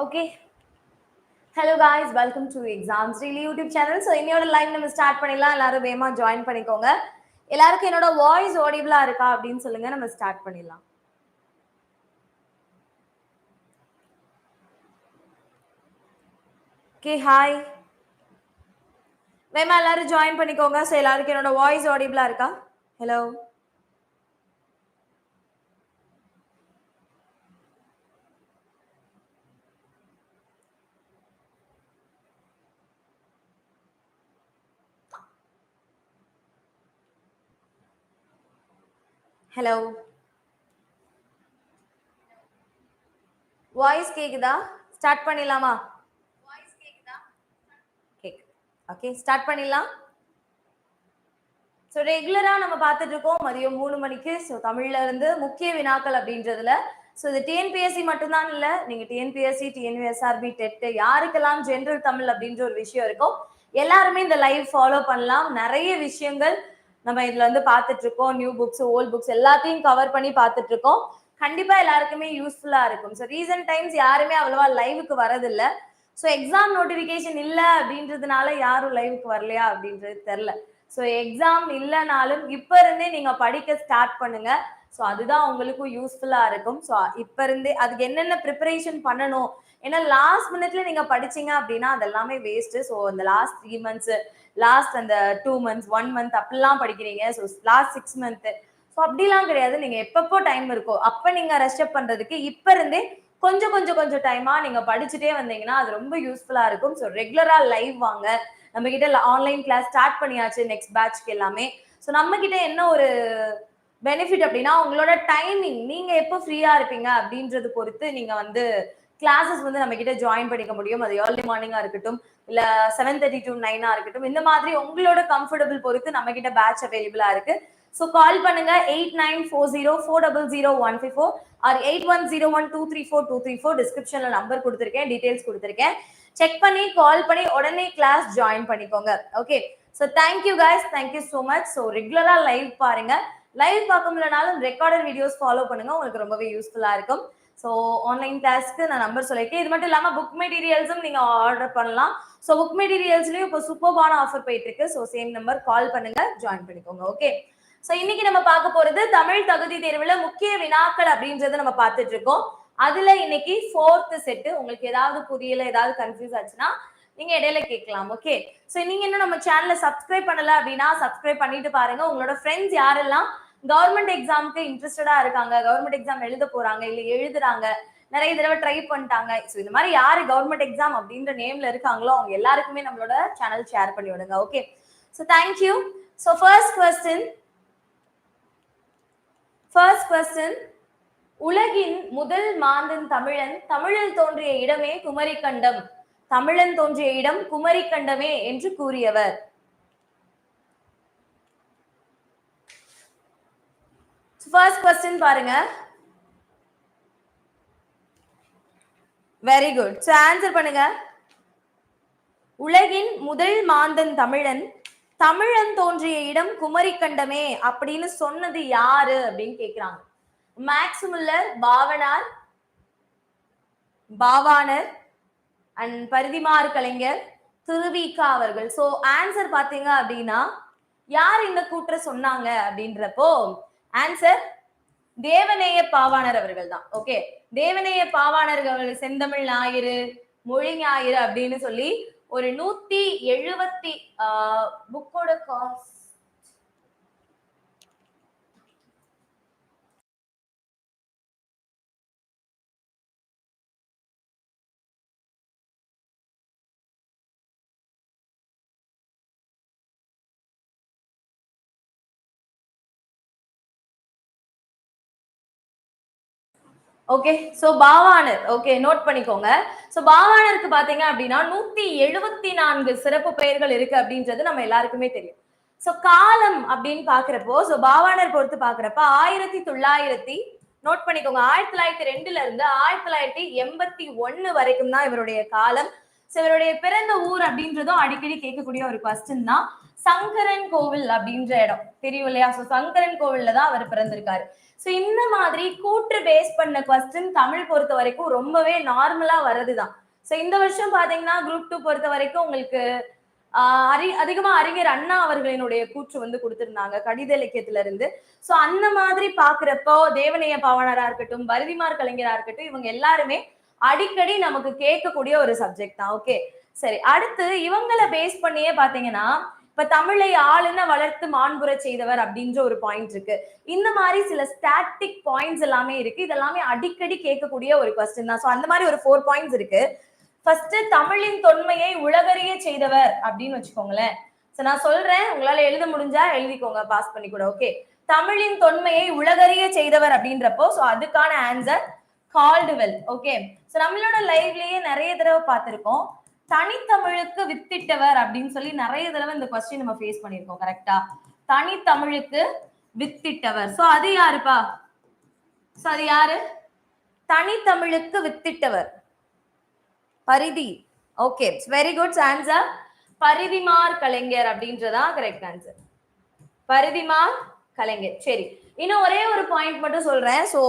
Okay. Hello guys, welcome to Exams Daily YouTube channel. So இன்னையோட live நம்ம start பண்ணிடலாம். எல்லாரும் வேகமா ஜாயின் பண்ணிக்கோங்க. எல்லாருக்கும் என்னோட வாய்ஸ் ஆடிபிளா இருக்கா அப்படின்னு சொல்லுங்க. நம்ம ஸ்டார்ட் பண்ணிடலாம். Okay, hi. வேகமா எல்லாரும் ஜாயின் பண்ணிக்கோங்க. So எல்லாருக்கும் என்னோட வாய்ஸ் ஆடிபிளா இருக்கா? Hello. Hello. வாய்ஸ் கேக்குதா? ஸ்டார்ட் பண்ணிடலாமா? வாய்ஸ் கேக்குதா? கேக்கு. ஓகே, ஸ்டார்ட் பண்ணிடலாம். ஸோ ரெகுலராக நம்ம பார்த்துட்டு இருக்கோம் மதியம் 3 மணிக்கு. ஸோ தமிழ்ல இருந்து முக்கிய வினாக்கள் அப்படின்றதுல ஸோ இது டிஎன்பிஎஸ்சி மட்டும்தான் இல்லை, நீங்கள் டிஎன்பிஎஸ்சி, டிஎன்யூஎஸ்ஆர்பி, டெட் யாருக்கெல்லாம் ஜென்ரல் தமிழ் அப்படின்ற ஒரு விஷயம் இருக்கும், எல்லாருமே இந்த லைவ் ஃபாலோ பண்ணலாம். நிறைய விஷயங்கள் நம்ம இதுல வந்து பார்த்துட்டு இருக்கோம். நியூ புக்ஸ், ஓல்ட் புக்ஸ் எல்லாத்தையும் கவர் பண்ணி பார்த்துட்டு இருக்கோம். கண்டிப்பா எல்லாருக்குமே யூஸ்ஃபுல்லா இருக்கும். ஸோ ரீசன்ட் டைம்ஸ் யாருமே அவ்வளவா லைவுக்கு வரதில்லை. ஸோ எக்ஸாம் நோட்டிஃபிகேஷன் இல்லை அப்படின்றதுனால யாரும் லைவுக்கு வரலையா அப்படின்றது தெரில. ஸோ எக்ஸாம் இல்லைனாலும் இப்போ இருந்தே நீங்கள் படிக்க ஸ்டார்ட் பண்ணுங்க. ஸோ அதுதான் உங்களுக்கும் யூஸ்ஃபுல்லாக இருக்கும். ஸோ இப்போ இருந்தே அதுக்கு என்னென்ன ப்ரிப்பரேஷன் பண்ணணும், ஏன்னா லாஸ்ட் மினிட்ல நீங்கள் படிச்சீங்க அப்படின்னா அது எல்லாமே வேஸ்ட்டு. ஸோ அந்த லாஸ்ட் 3 மந்த்ஸ், லாஸ்ட் அந்த 2 மந்த்ஸ், 1 மந்த் அப்படிலாம் படிக்கிறீங்க. ஸோ லாஸ்ட் 6 மந்த்து ஸோ அப்படிலாம் கிடையாது. நீங்கள் எப்பப்போ டைம் இருக்கோ அப்போ நீங்கள் ரெஸ்ட் பண்ணுறதுக்கு இப்போ இருந்தே கொஞ்சம் டைமா நீங்க படிச்சுட்டே வந்தீங்கன்னா அது ரொம்ப யூஸ்ஃபுல்லா இருக்கும். ஸோ ரெகுலரா லைவ் வாங்க. நம்ம கிட்ட ஆன்லைன் கிளாஸ் ஸ்டார்ட் பண்ணியாச்சு நெக்ஸ்ட் பேட்ச்க்கு எல்லாமே. ஸோ நம்ம கிட்ட என்ன ஒரு பெனிஃபிட் அப்படின்னா, உங்களோட டைமிங் நீங்க எப்போ ஃப்ரீயா இருப்பீங்க அப்படின்றது பொறுத்து நீங்க வந்து கிளாஸஸ் வந்து நம்ம கிட்ட ஜாயின் பண்ணிக்க முடியும். அது ஏர்லி மார்னிங்கா இருக்கட்டும், இல்ல 7:30 to 9 இருக்கட்டும், இந்த மாதிரி உங்களோட கம்ஃபர்டபுள் பொறுத்து நம்ம கிட்ட பேட்ச் அவைலபிளா இருக்கு. ஸோ கால் பண்ணுங்க 8940400154 ஆர் 8101234234. டிஸ்கிரிப்ஷன்ல நம்பர் கொடுத்துருக்கேன், டீடைல்ஸ் கொடுத்துருக்கேன். செக் பண்ணி கால் பண்ணி உடனே கிளாஸ் ஜாயின் பண்ணிக்கோங்க. Okay, so thank you guys, thank you so much. So ரெகுலரா லைவ் பாருங்க. லைவ் பார்க்க முடியலனாலும் ரெக்கார்டட் வீடியோஸ் ஃபாலோ பண்ணுங்க, உங்களுக்கு ரொம்பவே யூஸ்ஃபுல்லா இருக்கும். ஸோ ஆன்லைன் கிளாஸ்க்கு நான் நம்பர் சொல்லியிருக்கேன். இது மட்டும் இல்லாமல் புக் மெட்டீரியல்ஸும் நீங்கள் ஆர்டர் பண்ணலாம். ஸோ புக் மெட்டீரியல்ஸ்லையும் இப்போ சூப்பர்பான ஆஃபர் போயிட்டு இருக்கு. ஸோ சேம் நம்பர் கால் பண்ணுங்க, ஜாயின் பண்ணிக்கோங்க. ஓகே, ஸோ இன்னைக்கு நம்ம பார்க்க போறது தமிழ் தகுதி தேர்வுல முக்கிய வினாக்கள் அப்படின்றத நம்ம பார்த்துட்டு இருக்கோம். அதுல இன்னைக்கு 4th செட்டு. உங்களுக்கு ஏதாவது புரியல, ஏதாவது கன்ஃபியூஸ் ஆச்சுன்னா நீங்க இடையில கேட்கலாம். ஓகே, ஸோ நீங்க இன்னும் நம்ம சேனலை சப்ஸ்கிரைப் பண்ணல அப்படின்னா சப்ஸ்கிரைப் பண்ணிட்டு பாருங்க. உங்களோட ஃப்ரெண்ட்ஸ் யாரெல்லாம் கவர்மெண்ட் எக்ஸாமுக்கு இன்ட்ரெஸ்டடா இருக்காங்க, கவர்மெண்ட் எக்ஸாம் எழுத போறாங்க, இல்ல எழுதுறாங்க, நிறைய தடவை ட்ரை பண்ணிட்டாங்க, ஸோ இந்த மாதிரி யாரு கவர்மெண்ட் எக்ஸாம் அப்படின்ற நேம்ல இருக்காங்களோ அவங்க எல்லாருக்குமே நம்மளோட சேனல் ஷேர் பண்ணி விடுங்க. Okay, so thank you. So first question, உலகின் முதல் மாந்தன் தமிழன், தமிழில் தோன்றிய இடமே குமரிக்கண்டம், தமிழன் தோன்றிய இடம் குமரிக்கண்டமே என்று கூறியவர். ஃபர்ஸ்ட் கொஸ்டின் பாருங்க. Very good. சோ ஆன்சர் பண்ணுங்க. உலகின் முதல் மாந்தன் தமிழன், தமிழன் தோன்றிய இடம் குமரிக்கண்டமே அப்படின்னு சொன்னது யாரு அப்படின்னு கேக்குறாங்க. Max Muller, Pavanar and Parithimar Kalaignar, Thiruvika அவர்கள். சோ ஆன்சர் பாத்தீங்க அப்படின்னா யார் இந்த கூற்ற சொன்னாங்க அப்படின்றப்போ ஆன்சர் தேவநேய பாவாணர் அவர்கள் தான். ஓகே, தேவநேய பாவாணர் அவர்கள் செந்தமிழ் ஞாயிறு, மொழி ஞாயிறு அப்படின்னு சொல்லி ஒரு 170 புக்கோட cost okay, so Pavanar. Okay, note பண்ணிக்கோங்க. சோ பாவாணருக்கு பாத்தீங்க அப்படின்னா 174 சிறப்பு பெயர்கள் இருக்கு அப்படின்றது நம்ம எல்லாருக்குமே தெரியும். சோ காலம் அப்படின்னு பாக்குறப்போ, சோ பாவாணர் பொறுத்து பாக்குறப்ப 1900 நோட் பண்ணிக்கோங்க, 1902 இருந்து 1981 வரைக்கும் தான் இவருடைய காலம். சோ இவருடைய பிறந்த ஊர் அப்படின்றதும் அடிக்கடி கேட்கக்கூடிய ஒரு கொஸ்டின் தான். சங்கரன் கோவில் அப்படின்ற இடம் தெரியும் இல்லையா? சோ சங்கரன் கோவில்ல தான் அவர் பிறந்திருக்காரு. சோ இந்த மாதிரி கூற்று பேஸ் பண்ண கொஸ்டின் தமிழ் பொறுத்த வரைக்கும் ரொம்பவே நார்மலா வரதுதான். சோ இந்த வருஷம் பாத்தீங்கன்னா குரூப் 2 பொறுத்த வரைக்கும் உங்களுக்கு அதிகமா அறிஞர் அண்ணா அவர்களினுடைய கூற்று வந்து கொடுத்திருந்தாங்க கடித இலக்கியத்துல இருந்து. சோ அந்த மாதிரி பாக்குறப்போ தேவனைய பாவனரா இருக்கட்டும், பரதிமார் கலைஞரா இருக்கட்டும், இவங்க எல்லாருமே அடிக்கடி நமக்கு கேட்கக்கூடிய ஒரு சப்ஜெக்ட் தான். ஓகே சரி, அடுத்து இவங்களை பேஸ் பண்ணியே பாத்தீங்கன்னா இப்ப தமிழை ஆளுன வளர்த்து மாண்புற செய்தவர் அப்படின்ற ஒரு பாயிண்ட் இருக்கு. இந்த மாதிரி சில ஸ்டாட்டிக் பாயிண்ட்ஸ் எல்லாமே இருக்கு. இதெல்லாமே அடிக்கடி கேட்கக்கூடிய ஒரு கொஸ்டின் தான். சோ அந்த மாதிரி ஒரு 4 பாயிண்ட்ஸ் இருக்கு. ஃபர்ஸ்ட் தமிழின் தொன்மையை உலகறிய செய்தவர் அப்படின்னு வச்சுக்கோங்களேன். சோ நான் சொல்றேன், உங்களால எழுத முடிஞ்சா எழுதிக்கோங்க, பாஸ் பண்ணி கூட. ஓகே, தமிழின் தொன்மையை உலகறிய செய்தவர் அப்படின்றப்போ சோ அதுக்கான ஆன்சர் கால்டுவெல். ஓகே, சோ நம்மளோட லைவ்லயே நிறைய தடவை பார்த்திருக்கோம். தனித்தமிழுக்கு வித்திட்டவர் அப்படின்னு சொல்லி நிறைய தடவை இந்த கொஸ்டின் நம்ம ஃபேஸ் பண்ணிருக்கோம். கரெக்டா? தனித்தமிழுக்கு வித்திட்டவர். சோ அது யாருப்பா? சோ அது யாரு? தனித்தமிழுக்கு வித்திட்டவர் Parithi. Okay, very good answer. Parithimar Kalaignar அப்படின்றதா கரெக்ட் ஆன்சர். பரிதிமார் கலைஞர். சரி, இன்னும் ஒரே ஒரு பாயிண்ட் மட்டும் சொல்றேன். சோ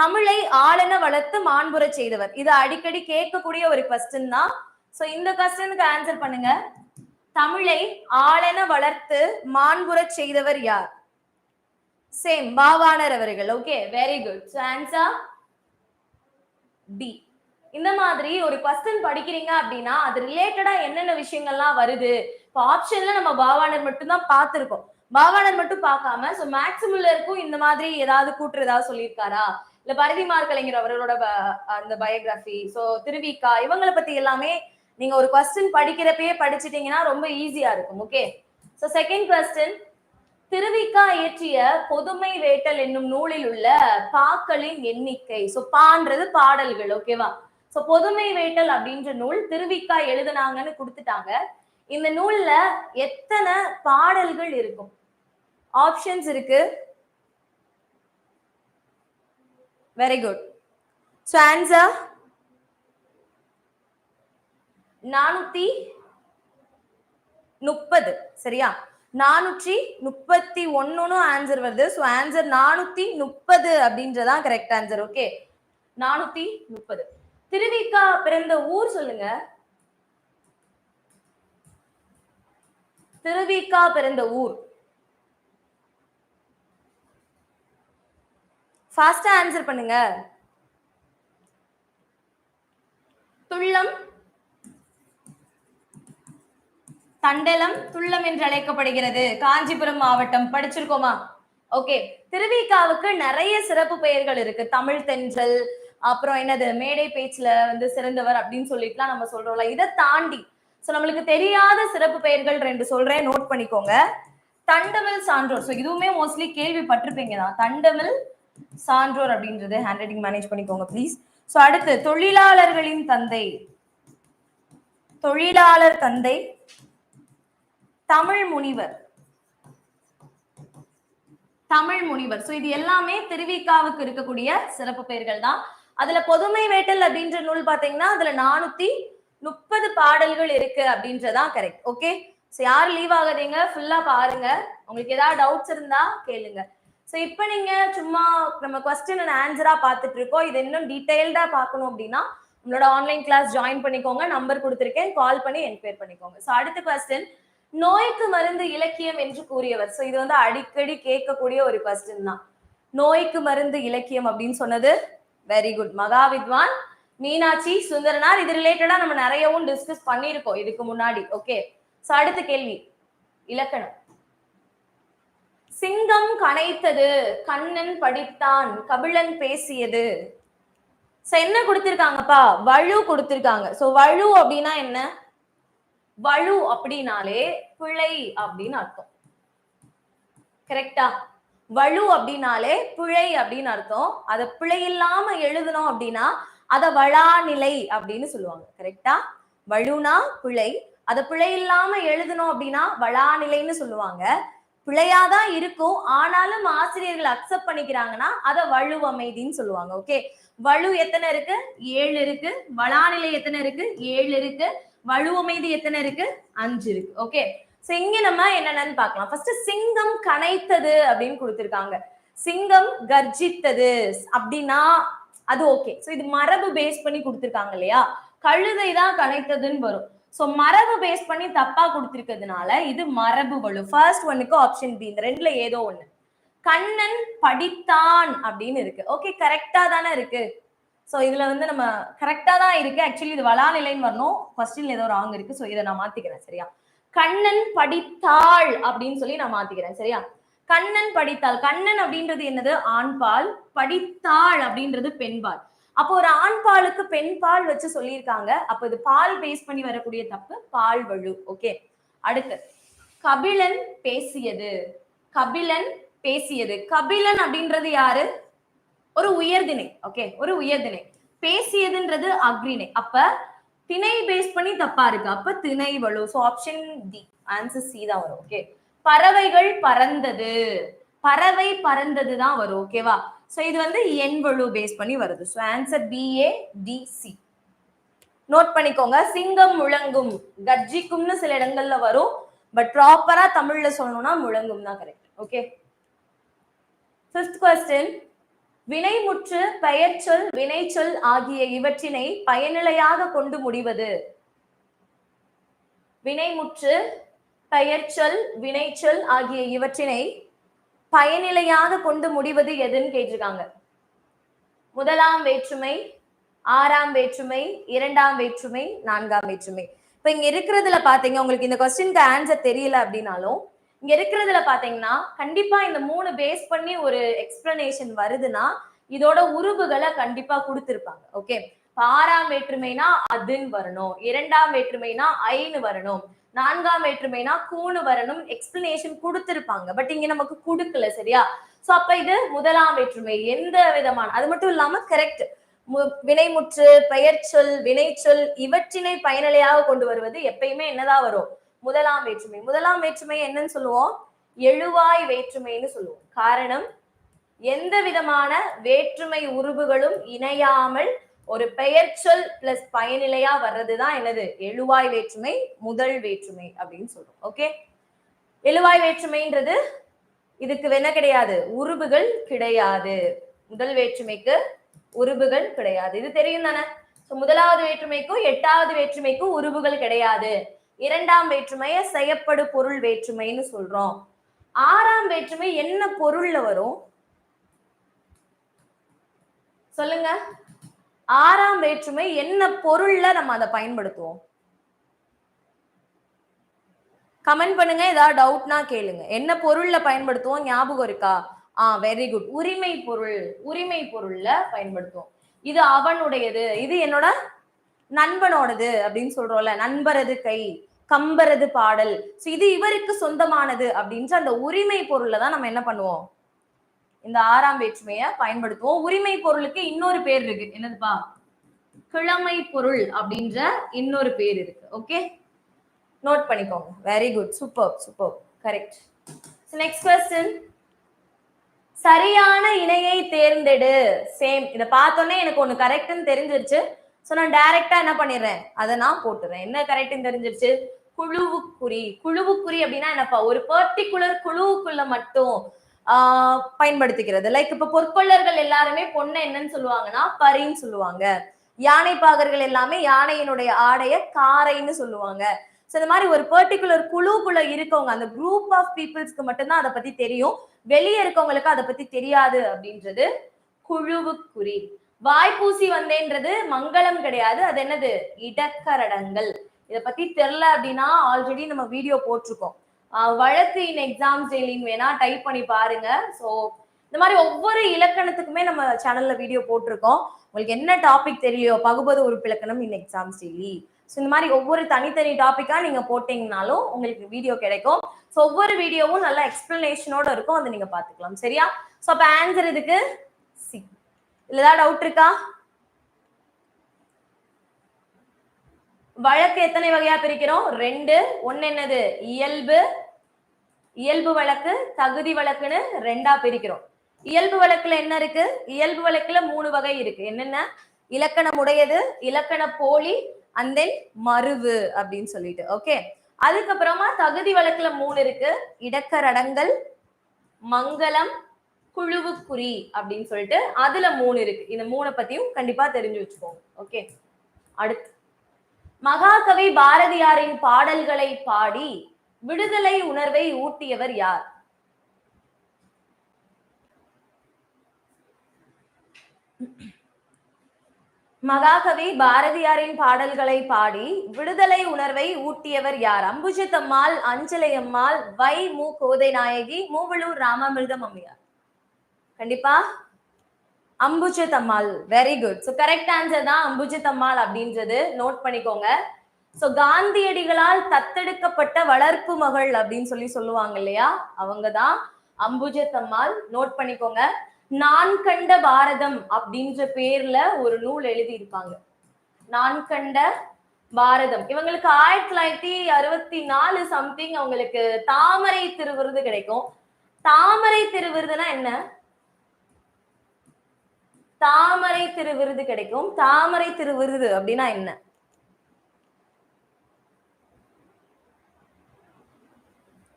தமிழை ஆளென வளர்த்து மாண்புற செய்தவர், இது அடிக்கடி கேட்கக்கூடிய ஒரு கொஸ்டின் தான். சோ இந்த கொஸ்டினுக்கு ஆன்சர் பண்ணுங்க. தமிழை ஆளென வளர்த்து மாண்புற செய்தவர் யார்? சேம் பாவாணர் அவர்கள். Okay, very good. So answer D. இந்த மாதிரி ஒரு கொஸ்டின் படிக்கிறீங்க அப்படின்னா அது ரிலேட்டடா என்னென்ன விஷயங்கள்லாம் வருது. இப்போ ஆப்ஷன்ல நம்ம பாவாணர் மட்டும் தான் பார்த்திருக்கோம். பாவாணர் மட்டும் பார்க்காம சோ மேக்ஸிமம்ல இருக்கும் இந்த மாதிரி ஏதாவது கூற்று ஏதாவது சொல்லியிருக்காரா, இல்ல பரதிமார் கலைஞர் அவர்களோட அந்த பயோகிராஃபி, சோ திருவிக்கா, இவங்களை பத்தி எல்லாமே நீங்க ஒரு கொஸ்டின் படிக்கிறப்பயே படிச்சிட்டீங்கன்னா ரொம்ப ஈஸியா இருக்கும். Okay, so second question, Thiru Vi Ka இயற்றிய பொதுமை வேட்டல் என்னும் நூலில் உள்ள பாக்களின் எண்ணிக்கை. சோ பான்றது பாடல்கள். ஓகேவா? சோ பொதுமை வேட்டல் அப்படின்ற நூல் திருவிக்கா எழுதுனாங்கன்னு கொடுத்துட்டாங்க. இந்த நூல்ல எத்தனை பாடல்கள் இருக்கும்? ஆப்ஷன்ஸ் இருக்கு. Very good. So answer 430. சரியா? 431 ஆன்சர் வருது. சோ ஆன்சர் 430 அப்படின்றதா கரெக்ட் ஆன்சர். ஓகே, 430. திருவிக்கா பிறந்த ஊர் சொல்லுங்க. திருவிக்கா பிறந்த ஊர். ஃபாஸ்டா ஆன்சர் பண்ணுங்க. துள்ளம், தண்டலம், துள்ளம் என்று அழைக்கப்படுகிறது. காஞ்சிபுரம் மாவட்டம். படிச்சிருக்கோமா? ஓகே, திருவிக்காவுக்கு நிறைய சிறப்பு பெயர்கள் இருக்கு. தமிழ் தென்றல், அப்புறம் என்னது மேடை பேச்சுல வந்து சிறந்தவர் அப்படின்னு சொல்லிட்டுலாம் நம்ம சொல்றோம்ல. இதை தாண்டி சோ நம்மளுக்கு தெரியாத சிறப்பு பெயர்கள் 2 சொல்றேன், நோட் பண்ணிக்கோங்க. தண்டமிழ் சான்றோர். சோ இதுவுமே மோஸ்ட்லி கேள்விப்பட்டிருப்பீங்க தான். தண்டமிழ் சான்றோர் அப்படின்றது ஹேண்ட் ரைட்டிங் மேனேஜ் பண்ணிக்கோங்க ப்ளீஸ். சோ அடுத்து தொழிலாளர்களின் தந்தை, தொழிலாளர் தந்தை, தமிழ் முனிவர், தமிழ் முனிவர். சோ இது எல்லாமே திருவிக்காவுக்கு இருக்கக்கூடிய சிறப்பு பெயர்கள் தான். அதுல பொதுமை வேட்டல் அப்படின்ற நூல் பாத்தீங்கன்னா அதுல 430 பாடல்கள் இருக்கு அப்படின்றதா கரெக்ட். ஓகே, சோ யாரும் லீவ் ஆகாதீங்க, ஃபுல்லா பாருங்க. உங்களுக்கு ஏதாவது டவுட்ஸ் இருந்தா கேளுங்க. சோ இப்போ நீங்க சும்மா நம்ம கொஸ்டின் அண்ட் ஆன்சரா பார்த்துட்டு இருக்கோம். இது இன்னும் டீடைல்டா பார்க்கணும் அப்படின்னா உங்களோட ஆன்லைன் கிளாஸ் ஜாயின் பண்ணிக்கோங்க. நம்பர் கொடுத்துருக்கேன், கால் பண்ணி என்கொயர் பண்ணிக்கோங்க. சோ அடுத்த கொஸ்டின், நோய்க்கு மருந்து இலக்கியம் என்று கூறியவர். சோ இது வந்து அடிக்கடி கேட்கக்கூடிய ஒரு கொஸ்டின் தான். நோய்க்கு மருந்து இலக்கியம் அப்படின்னு சொன்னது வெரி குட், மகாவித்வான் மீனாட்சி சுந்தரனார். இது ரிலேட்டடா நம்ம நிறையவும் டிஸ்கஸ் பண்ணிருக்கோம் இதுக்கு முன்னாடி. ஓகே, சோ அடுத்த கேள்வி, இலக்கணம். சிங்கம் கனைத்தது, கண்ணன் படித்தான், கபிலன் பேசியது. சோ என்ன கொடுத்திருக்காங்கப்பா? வலு கொடுத்திருக்காங்க. சோ வலு அப்படின்னா என்ன? வலு அப்படின்னாலே பிழை அப்படின்னு அர்த்தம். கரெக்டா? வலு அப்படின்னாலே பிழை அப்படின்னு அர்த்தம். அதை பிழை இல்லாம எழுதணும் அப்படின்னா அத வளாநிலை அப்படின்னு சொல்லுவாங்க. கரெக்டா? வலுனா பிழை, அதை பிழை இல்லாம எழுதணும் அப்படின்னா வளாநிலைன்னு சொல்லுவாங்க. பிழையாதான் இருக்கும், ஆனாலும் ஆசிரியர்கள் அக்செப்ட் பண்ணிக்கிறாங்கன்னா அதை வலுவமைதின்னு சொல்லுவாங்க. ஓகே, வலு எத்தனை இருக்கு? 7 இருக்கு. வளாநிலை எத்தனை இருக்கு? 7 இருக்கு. வலுவமைதி எத்தனை இருக்கு? 5 இருக்கு. ஓகே, சோ இங்க நம்ம என்னென்னு பார்க்கலாம். ஃபர்ஸ்ட் சிங்கம் கனைத்தது அப்படின்னு கொடுத்திருக்காங்க. சிங்கம் கர்ஜித்தது அப்படின்னா அது ஓகே. சோ இது மரபு பேஸ் பண்ணி கொடுத்திருக்காங்க இல்லையா? கழுதை தான் கனைத்ததுன்னு வரும். சோ மரபு பேஸ் பண்ணி தப்பா கொடுத்திருக்கிறதுனால இது மரபு வலு. ஃபர்ஸ்ட் ஒன்னுக்கு ஆப்ஷன் பி. இந்த ரெண்டுல ஏதோ ஒண்ணு. கண்ணன் படித்தான் அப்படின்னு இருக்கு. ஓகே, கரெக்டா தானே இருக்கு. சோ இதுல வந்து நம்ம கரெக்டா தான் இருக்கு. ஆக்சுவலி இது வளாநிலைன்னு வரணும். கொஸ்டின்ல ஏதோ ராங் இருக்கு. சோ இதை நான் மாத்திக்கிறேன். சரியா? கண்ணன் படித்தாள் அப்படின்னு சொல்லி நான் மாத்திக்கிறேன். சரியா? கண்ணன் படித்தாள். கண்ணன் அப்படின்றது என்னது? ஆண்பால். படித்தாள் அப்படின்றது பெண்பால். அப்போ ஒரு ஆண் பாலுக்கு பெண் பால் வச்சு சொல்லியிருக்காங்க. அப்ப இது பால் பேஸ் பண்ணி வரக்கூடிய தப்பு பால் வழு. ஓகே, அடுத்து கபிலன் பேசியது. கபிலன் பேசியது. கபிலன் அப்படின்றது யாரு? ஒரு உயர்திணை. ஓகே, ஒரு உயர்திணை. பேசியதுன்றது அக்ரிணை. அப்ப திணை பேஸ் பண்ணி தப்பா இருக்கு. அப்ப திணை வலு. So option D, answer C தான் வரும். ஓகே, பறவைகள் பறந்தது. பறவை பறந்தது தான் வரும். ஓகேவா? சோ இது வந்து எண் வலு பேஸ் பண்ணி வருது. So answer B A D C. Note பண்ணிக்கோங்க. சிங்கம் முழங்கும், கர்ஜிக்கும்னு சில இடங்கள்ல வரும். பட் ப்ராப்பரா தமிழ்ல சொல்லணும்னா முழங்கும் தான் கரெக்ட். Okay, fifth question. வினைமுற்று, பெயர்ச்சொல், வினைச்சொல் ஆகிய இவற்றினை பயனிலையாக கொண்டு முடிவது. வினைமுற்று, பெயர்ச்சொல், வினைச்சொல் ஆகிய இவற்றினை பயனிலையாக கொண்டு முடிவது எதுன்னு கேட்டிருக்காங்க. முதலாம் வேற்றுமை, ஆறாம் வேற்றுமை, இரண்டாம் வேற்றுமை, நான்காம் வேற்றுமை. இப்ப இங்க இருக்கிறதுல பாத்தீங்க, உங்களுக்கு இந்த கொஸ்டினுக்கு ஆன்சர் தெரியல அப்படின்னாலும் இங்க இருக்கிறதுல பாத்தீங்கன்னா கண்டிப்பா இந்த 3 பேஸ் பண்ணி ஒரு எக்ஸ்பிளனேஷன் வருதுன்னா இதோட உருபுகளை கண்டிப்பா கொடுத்திருப்பாங்க. ஓகே, ஆறாம் வேற்றுமைனா அதுன்னு வரணும், இரண்டாம் வேற்றுமைனா ஐன்னு வரணும், நான்காம் வேற்றுமைனா கூணு வரணும், எக்ஸ்பிளனேஷன் கொடுத்திருப்பாங்க. பட் இங்க நமக்கு கொடுக்கல. சரியா? சோ அப்ப இது முதலாம் வேற்றுமை. எந்த விதமான, அது மட்டும் இல்லாம கரெக்ட், வினைமுற்று, பெயர்ச்சொல், வினைச்சொல் இவற்றினை பயனிலையாக கொண்டு வருவது எப்பயுமே என்னதான் வரும்? முதலாம் வேற்றுமை. முதலாம் வேற்றுமை என்னன்னு சொல்லுவோம்? எழுவாய் வேற்றுமைன்னு சொல்லுவோம். காரணம், எந்த விதமான வேற்றுமை உருபுகளும் இணையாமல் ஒரு பெயர்ச்சொல் பிளஸ் பயனிலையா வர்றதுதான் என்னது? எழுவாய் வேற்றுமை, முதல் வேற்றுமை அப்படின்னு சொல்றோம். ஓகே, எழுவாய் வேற்றுமைன்றது இதுக்கு என்ன கிடையாது? உருபுகள் கிடையாது. முதல் வேற்றுமைக்கு உருபுகள் கிடையாது. இது தெரியும் தானே? முதலாவது வேற்றுமைக்கும் எட்டாவது வேற்றுமைக்கும் உருபுகள் கிடையாது. இரண்டாம் வேற்றுமைய செய்யப்படு பொருள் வேற்றுமைன்னு சொல்றோம். ஆறாம் வேற்றுமை என்ன பொருள்ல வரும் சொல்லுங்க? ஆறாம் வேற்றுமை என்ன பொருள்ல நம்ம அதை பயன்படுத்துவோம்? கமெண்ட் பண்ணுங்க. ஏதாவது டவுட்னா கேளுங்க. என்ன பொருள்ல பயன்படுத்துவோம்? ஞாபகம் இருக்கா? Very good. உரிமை பொருள். உரிமை பொருள்ல பயன்படுத்துவோம். இது அவனுடையது, இது என்னோட நண்பனோடது அப்படின்னு சொல்றோம்ல. நண்பரது கை, கம்பரது பாடல். இது இவருக்கு சொந்தமானது அப்படின்ற அந்த உரிமை பொருள்ல தான் நம்ம என்ன பண்ணுவோம்? இந்த ஆறாம் வேற்றுமையை பயன்படுத்துவோம். உரிமை பொருளுக்கு இன்னொரு பேர் இருக்கு. என்னதுப்பா? கிழமை பொருள் அப்படின்ற இன்னொரு பேர் இருக்கு. ஓகே, நோட் பண்ணிக்கோங்க. Very good, super super, correct. Next question. சரியான இணையை தேர்ந்தெடு. சேம், இத பார்த்தோன்னே எனக்கு ஒன்னு கரெக்ட்னு தெரிஞ்சிருச்சு. சோ நான் டைரக்டா என்ன பண்ணிடுறேன்? அதை நான் போட்டுறேன். என்ன கரெக்ட்னு தெரிஞ்சிருச்சு? குழுவுக்குறி. குழுவுக்குறி அப்படின்னா என்னப்பா? ஒரு பர்டிகுலர் குழுவுக்குள்ள மட்டும் பயன்படுத்திக்கிறது. லைக் இப்ப பொற்கொள்ளர்கள் எல்லாருமே பொண்ணை என்னன்னு சொல்லுவாங்கன்னா பரின்னு சொல்லுவாங்க. யானை பாகர்கள் எல்லாமே யானையினுடைய ஆடைய காரைன்னு சொல்லுவாங்க. சோ இந்த மாதிரி ஒரு பர்டிகுலர் குழுக்குள்ள இருக்கவங்க, அந்த குரூப் ஆஃப் பீப்புள்ஸ்க்கு மட்டும்தான் அதை பத்தி தெரியும். வெளியே இருக்கவங்களுக்கு அதை பத்தி தெரியாது அப்படின்றது குழுவுக்குறி. வாய்ப்பூசி வந்தேன்றது மங்களம் கிடையாது. அது என்னது? இடக்கரடங்கள். இதை பத்தி தெரியல அப்படின்னா ஆல்ரெடி நம்ம வீடியோ போட்டிருக்கோம். வழக்கு இன் எக்ஸாம்ஸ் டெய்லின்னு வேணா டைப் பண்ணி பாருங்க. ஸோ இந்த மாதிரி ஒவ்வொரு இலக்கணத்துக்குமே நம்ம சேனல்ல வீடியோ போட்டிருக்கோம். உங்களுக்கு என்ன டாபிக் தெரியும்? பகுபத உறுப்பிலக்கணம் இன் எக்ஸாம்ஸ் டெய்லி. ஸோ இந்த மாதிரி ஒவ்வொரு தனித்தனி டாபிக்கா நீங்க போட்டீங்கனாலும் உங்களுக்கு வீடியோ கிடைக்கும். ஸோ ஒவ்வொரு வீடியோவும் நல்ல எக்ஸ்பிளனேஷனோட இருக்கும். அதை நீங்க பாத்துக்கலாம். சரியா? ஸோ அப்ப ஆன்சர் இதுக்கு சி. இல்ல ஏதாவது டவுட் இருக்கா? வழக்கு எத்தனை வகையா பிரிக்கிறோம்? 2. ஒன்னு என்னது? இயல்பு. இயல்பு வழக்கு, தகுதி வழக்குன்னு 2ஆ பிரிக்கிறோம். இயல்பு வழக்குல என்ன இருக்கு? இயல்பு வழக்குல 3 வகை இருக்கு. என்னென்ன? இலக்கணம் உடையது, இலக்கண போலி, அண்ட் தென் மருவு அப்படின்னு சொல்லிட்டு. ஓகே, அதுக்கப்புறமா தகுதி வழக்குல 3 இருக்கு. இடக்கரடங்கல், மங்களம், குழுவுக்குறி அப்படின்னு சொல்லிட்டு அதுல 3 இருக்கு. இந்த 3 பத்தியும் கண்டிப்பா தெரிஞ்சு வச்சுக்கோங்க. ஓகே, அடுத்து மகாகவி பாரதியாரின் பாடல்களை பாடி விடுதலை உணர்வை ஊட்டியவர் யார்? மகாகவி பாரதியாரின் பாடல்களை பாடி விடுதலை உணர்வை ஊட்டியவர் யார்? அம்புஜத்தம்மாள், அஞ்சலையம்மாள், வை. மு. கோதை நாயகி, மூவலூர் ராமாமிர்தம் அம்மையார். கண்டிப்பா Ambujathammal. Very good. So correct answer தான் அம்புஜத்தம்மாள் அப்படின்றது. நோட் பண்ணிக்கோங்க. சோ காந்தியடிகளால் தத்தெடுக்கப்பட்ட வளர்ப்பு மகள் அப்படின்னு சொல்லுவாங்க இல்லையா, அவங்கதான் அம்புஜத்தம்மாள். நோட் பண்ணிக்கோங்க. நான் கண்ட பாரதம் அப்படின்ற பேர்ல ஒரு நூல் எழுதி இருப்பாங்க. நான் கண்ட பாரதம். இவங்களுக்கு 1964 சம்திங் அவங்களுக்கு தாமரை திருவிருது கிடைக்கும். தாமரை திருவிருதுனா என்ன? தாமரை திருவிருது கிடைக்கும். தாமரை திருவிருது அப்படின்னா என்ன?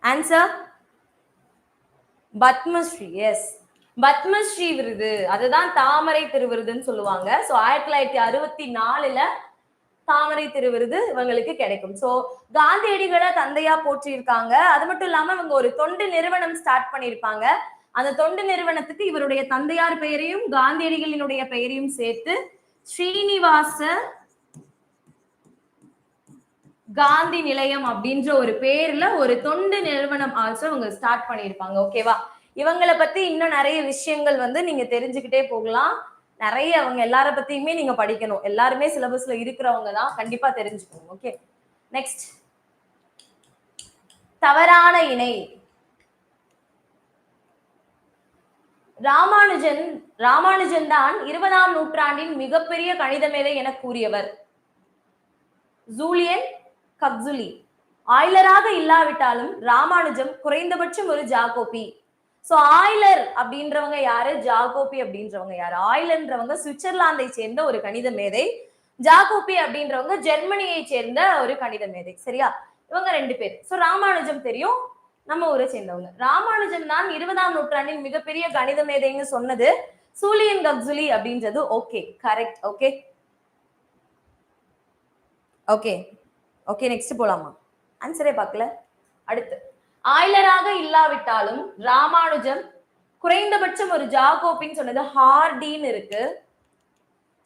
ஆன்சர் பத்மஸ்ரீ. எஸ், பத்மஸ்ரீ விருது, அதுதான் தாமரை திருவிருதுன்னு சொல்லுவாங்க. சோ 1964ல தாமரை திருவிருது இவங்களுக்கு கிடைக்கும். சோ காந்தியடிகளை தந்தையா போற்றி இருக்காங்க. அது மட்டும் இல்லாம இவங்க ஒரு தொண்டு நிறுவனம் ஸ்டார்ட் பண்ணிருப்பாங்க. அந்த தொண்டு நிறுவனத்துக்கு இவருடைய தந்தையார் பெயரையும் காந்தியடிகளினுடைய பெயரையும் சேர்த்து ஸ்ரீனிவாச காந்தி நிலையம் அப்படின்ற ஒரு பேர்ல ஒரு தொண்டு நிறுவனம் ஆல்சோ இவங்க ஸ்டார்ட் பண்ணிருப்பாங்க. ஓகேவா? இவங்களை பத்தி இன்னும் நிறைய விஷயங்கள் நீங்க தெரிஞ்சுக்கிட்டே போகலாம். நிறைய அவங்க எல்லார பத்தியுமே நீங்க படிக்கணும். எல்லாருமே சிலபஸ்ல இருக்கிறவங்க தான், கண்டிப்பா தெரிஞ்சுக்கணும். ஓகே, நெக்ஸ்ட் தவறான இணை. ராமானுஜன் தான் 20ஆம் நூற்றாண்டின் மிகப்பெரிய கணித மேதை என கூறியவர். ஜூலியன் கப்சுலி. ஆய்லராக இல்லாவிட்டாலும் ராமானுஜம் குறைந்தபட்சம் ஒரு ஜாகோபி. சோ ஆய்லர் அப்படின்றவங்க யாரு, ஜாகோபி அப்படின்றவங்க யாரு? ஆய்லர்ன்றவங்க சுவிட்சர்லாந்தை சேர்ந்த ஒரு கணித மேதை. ஜாகோபி அப்படின்றவங்க ஜெர்மனியை சேர்ந்த ஒரு கணித மேதை. சரியா? இவங்க 2 பேர். சோ ராமானுஜம் தெரியும், நம்ம ஊரை சேர்ந்தவங்க. ராமானுஜம் தான் 20ஆம் நூற்றாண்டின் மிகப்பெரிய கணித மேதைன்னு சொன்னது சூலியன் கப்சுலி அப்படின்றது. Okay, correct. Okay okay okay, next போலாமா? ஆன்சரே பார்க்கல. அடுத்து ஆய்லராக இல்லாவிட்டாலும் ராமானுஜம் குறைந்தபட்சம் ஒரு ஜாகோபின்னு சொன்னது ஹார்டின்னு இருக்கு.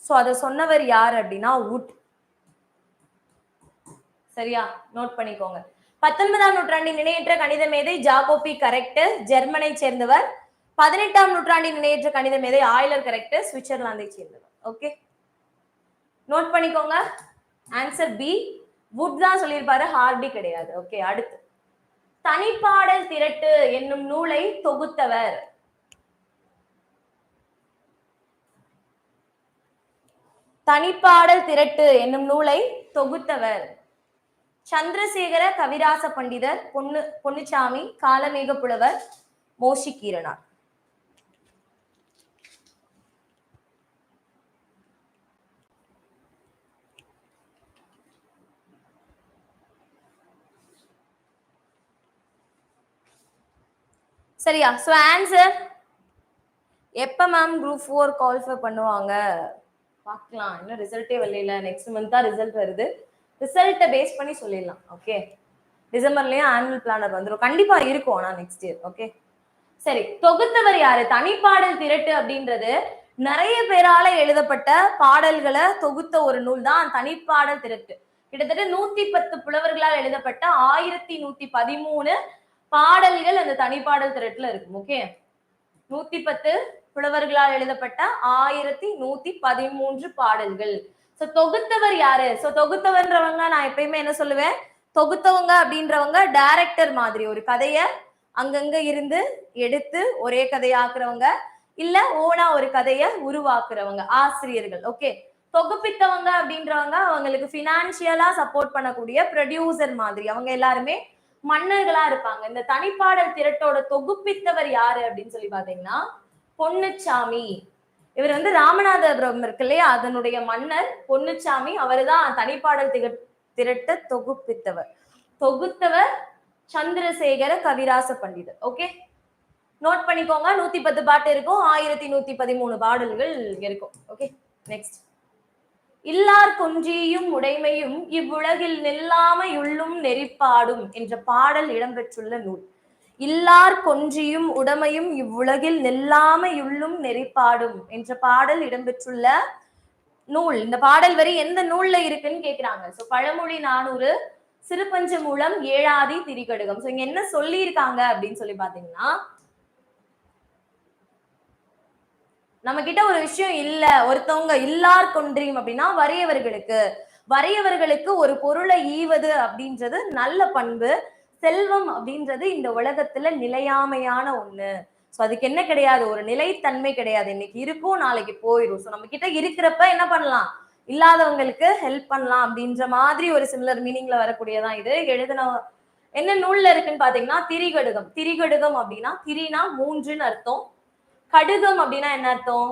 சோ அத சொன்னவர் யார் அப்படின்னா வுட். சரியா? நோட் பண்ணிக்கோங்க. 19ஆம் நூற்றாண்டின் இணையற்ற கணித மேதை ஜாகோபி, கரெக்ட், ஜெர்மனை சேர்ந்தவர். 18ஆம் நூற்றாண்டின் இணையற்ற கணித மேதை ஆய்லர், கரெக்ட், சுவிட்சர்லாந்தை சேர்ந்தவர். ஓகே, நோட் பண்ணிக்கோங்க. ஆன்சர் பி, வுட் தான் சொல்லியிருப்பாரு, ஹார்டி கிடையாது. ஓகே, அடுத்து தனிப்பாடல் திரட்டு என்னும் நூலை தொகுத்தவர். தனிப்பாடல் திரட்டு என்னும் நூலை தொகுத்தவர் சந்திரசேகர கவிராச பண்டிதர், பொன்னுச்சாமி, காலமேக புலவர், மோஷிகீரனார். சரியா? சோ ஆன்சர் எப்ப மேம் குரூப் 4 குவாலிஃபை பண்ணுவாங்க? பார்க்கலாம், இன்னும் ரிசல்ட்டே வரல. நெக்ஸ்ட் மந்த் தான் ரிசல்ட் வருது. ரிசல்ட்டை பேஸ் பண்ணி சொல்லிடலாம். ஓகே, டிசம்பர்லயும் ஆனுவல் பிளானர் வந்துடும், கண்டிப்பா இருக்கும். ஆனா நெக்ஸ்ட் இயர். ஓகே, சரி. தொகுத்தவர் யாரு? தனிப்பாடல் திரட்டு அப்படின்றது நிறைய பேரால எழுதப்பட்ட பாடல்களை தொகுத்த ஒரு நூல் தான் தனிப்பாடல் திரட்டு. கிட்டத்தட்ட 110 புலவர்களால் எழுதப்பட்ட 1113 பாடல்கள் அந்த தனிப்பாடல் திரட்டுல இருக்கு. ஓகே, 110 புலவர்களால் எழுதப்பட்ட 1113 பாடல்கள். சோ தொகுத்தவர் யாரு? சோ தொகுத்தவன்றவங்க நான் எப்பயுமே என்ன சொல்லுவேன், தொகுத்தவங்க அப்படின்றவங்க டைரக்டர் மாதிரி ஒரு கதைய அங்கங்க இருந்து எடுத்து ஒரே கதையாக்குறவங்க, இல்ல ஓனா ஒரு கதைய உருவாக்குறவங்க ஆசிரியர்கள். ஓகே, தொகுப்பித்தவங்க அப்படின்றவங்க அவங்களுக்கு பினான்சியலா சப்போர்ட் பண்ணக்கூடிய ப்ரொடியூசர் மாதிரி, அவங்க எல்லாருமே மன்னர்களா இருப்பாங்க. இந்த தனிப்பாடல் திரட்டோட தொகுப்பித்தவர் யாரு அப்படின்னு சொல்லி பாத்தீங்கன்னா பொன்னுச்சாமி. இவர் ராமநாதபுரம் இருக்கு இல்லையா, அதனுடைய மன்னர் பொன்னுச்சாமி. அவருதான் தனிப்பாடல் திரட்ட தொகுப்பித்தவர். தொகுத்தவர் சந்திரசேகர கவிராச பண்டிதர். ஓகே, நோட் பண்ணிக்கோங்க. 110 பாட்டு இருக்கும், 1113 பாடல்கள் இருக்கும். Okay, next. இல்லார் கொன்றியும் உடைமையும் இவ்வுலகில் நெல்லாமையுள்ளும் நெறிப்பாடும் என்ற பாடல் இடம்பெற்றுள்ள நூல். இல்லார் கொன்றியும் உடைமையும் இவ்வுலகில் நெல்லாமையுள்ளும் நெறிப்பாடும் என்ற பாடல் இடம்பெற்றுள்ள நூல். இந்த பாடல் வரி எந்த நூல்ல இருக்குன்னு கேக்குறாங்க. சோ பழமொழி 400, சிறுபஞ்ச மூலம், ஏழாதி, திரிகடுகம். சோ இங்க என்ன சொல்லியிருக்காங்க அப்படின்னு சொல்லி பாத்தீங்கன்னா, நம்ம கிட்ட ஒரு விஷயம் இல்ல, ஒருத்தவங்க இல்லார் கொன்றியும் அப்படின்னா வறியவர்களுக்கு ஒரு பொருளை ஈவது அப்படின்றது நல்ல பண்பு. செல்வம் அப்படின்றது இந்த உலகத்துல நிலையாமையான ஒண்ணு. சோ அதுக்கு என்ன கிடையாது, ஒரு நிலைத்தன்மை கிடையாது. இன்னைக்கு இருக்கும், நாளைக்கு போயிடும். சோ நம்ம கிட்ட இருக்கிறப்ப என்ன பண்ணலாம், இல்லாதவங்களுக்கு ஹெல்ப் பண்ணலாம் அப்படின்ற மாதிரி ஒரு சிமிலர் மீனிங்ல வரக்கூடியதான் இது. எழுதின என்ன நூல்ல இருக்குன்னு பாத்தீங்கன்னா திரிகடுகம். திரிகடுகம் அப்படின்னா, திரினா 3ன்னு அர்த்தம், கடுகம் அப்படின்னா என்ன அர்த்தம்,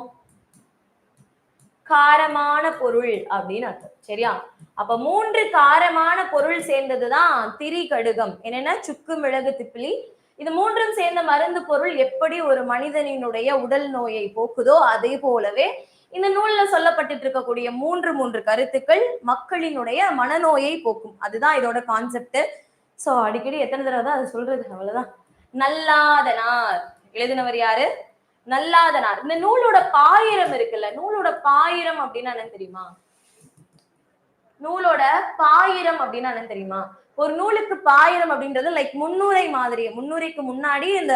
காரமான பொருள் அப்படின்னு அர்த்தம். சரியா? அப்ப 3 காரமான பொருள் சேர்ந்ததுதான் திரிகடுகம். என்னன்னா சுக்கு, மிளகு, திப்பிலி. இது 3ம் சேர்ந்த மருந்து பொருள் எப்படி ஒரு மனிதனினுடைய உடல் நோயை போக்குதோ அதே போலவே இந்த நூல்ல சொல்லப்பட்டு இருக்கக்கூடிய மூன்று கருத்துக்கள் மக்களினுடைய மனநோயை போக்கும். அதுதான் இதோட கான்செப்ட். சோ அடிக்கடி எத்தனை தடவை தான் அதை சொல்றது, அவ்வளவுதான். நல்லாதனார் எழுதினவர் யாரு, நல்லாதனார். இந்த நூலோட பாயிரம் இருக்குல்ல, நூலோட பாயிரம் அப்படின்னா என்ன தெரியுமா, நூலோட பாயிரம் அப்படின்னா என்ன தெரியுமா, ஒரு நூலுக்கு பாயிரம் அப்படின்றது லைக் முன்னுரை மாதிரி. முன்னுரைக்கு முன்னாடி இந்த